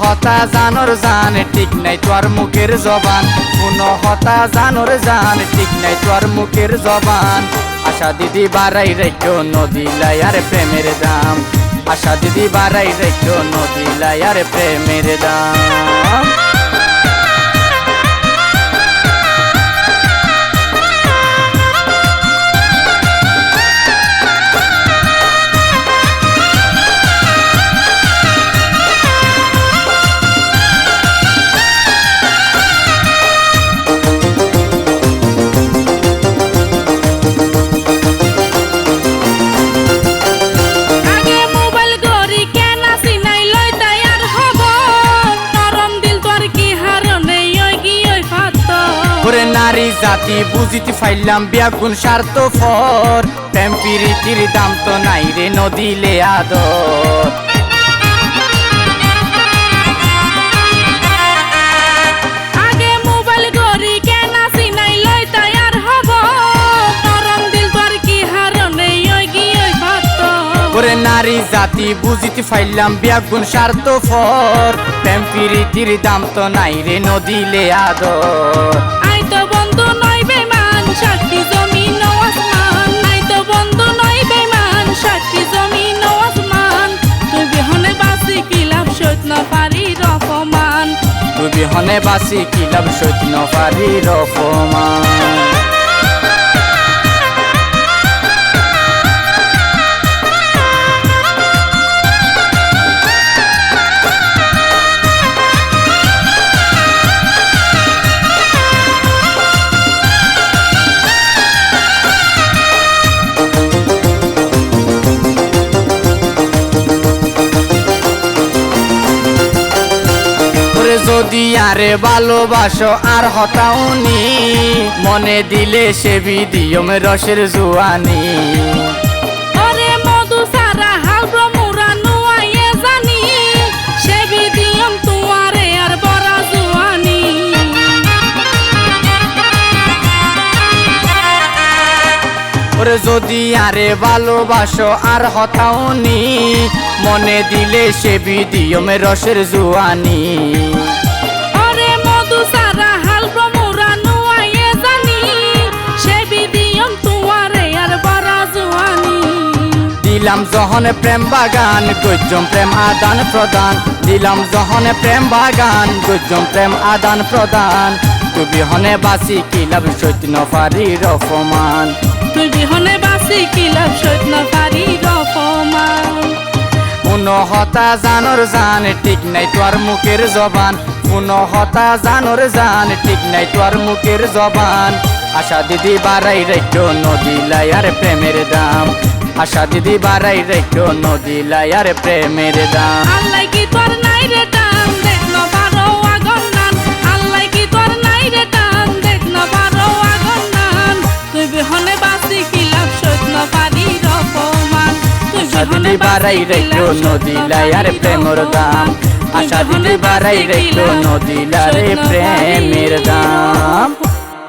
হতা জানোর জান ঠিক নাই তোর মুখের জবান কোন হতা জানোর জান ঠিক নাই তোর মুখের জবান আশা দিদি বাড়াই রেখো নদিলাই আর প্রেমের দাম আশা দিদি বাড়াই রেখো নদিলাই আর প্রেমের দাম নারী জাতি বুঝিতে ফাইলাম ব্যাগুন স্বার্থপর প্রেম প্রীতির দাম তো নাই রে নদিলে আদর আগে মোবাইল গরি কেন সিনাই লই তৈয়ার হব নরম দিল তোর কি হারনে ওই ভাত ওরে নারী জাতি বুঝিতে ফাইলাম ব্যাগুন স্বার্থপর প্রেম প্রীতির দাম তো নাই রে নদিলে আদর আই তো বন্ধু নই বেমান সাক্ষী জমিন ও আসমান আই তো বন্ধু নই বেমান সাক্ষী জমিন ও আসমান তুই বিহনে বাসি কি লাভ সইত না পারি রকমান তুই বিহনে বাসি কি লাভ সইত না পারি রকমান যদি আরে ভালোবাসো আর হতাউনি মনে দিলে সে বিদিয়ম রসের জুয়ানি ওরে মধু সারা হাল ব্রহ্মরা নুয়াইয়ে জানি সে বিদিয়ম তুয়ারে আর বড়া জুয়ানি ওরে যদি আরে ভালোবাসো আর হতাউনি মনে দিলে সে বিদিয়ম রসের জুয়ানি ওরে মধু সারা হাল ব্রহ্মরা নুয়াইয়ে জানি সে বিদিয়ম তুয়ারে আর বড়া জুয়ানি দিলাম যহনে প্রেম বাগান গজ্জম প্রেম আদান প্রদান দিলাম যহনে প্রেম বাগান গজ্জম প্রেম আদান প্রদান তুই বিহনে বাসি কি লাভ সইত না পারি রকমান তুই বিহনে বাসি কি লাভ সইত না পারি রকমান কোন হতা জানোর জান ঠিক নাই তোর মুখের জবান কোন হতা জানোর জান ঠিক নাই তোর মুখের জবান আশা দিদি বাড়াই রেখো নদিলাই আর প্রেমের দাম আশা দিদি বাড়াই রেখো নদিলাই আর প্রেমের দাম আল্লাহ কি তোর নাই রে দাম দেখলো বারো আগুন নান আল্লাহ কি তোর নাই রে দাম দেখলো বারো আগুন নান তুই বিহনে বাসি কি লাভ সইত না পারি রকমান আশা দিদি বাড়াই রেখো নদিলাই আর প্রেমের দাম আশা দিদি বাড়াই রেখো নদিলাই প্রেমের দাম।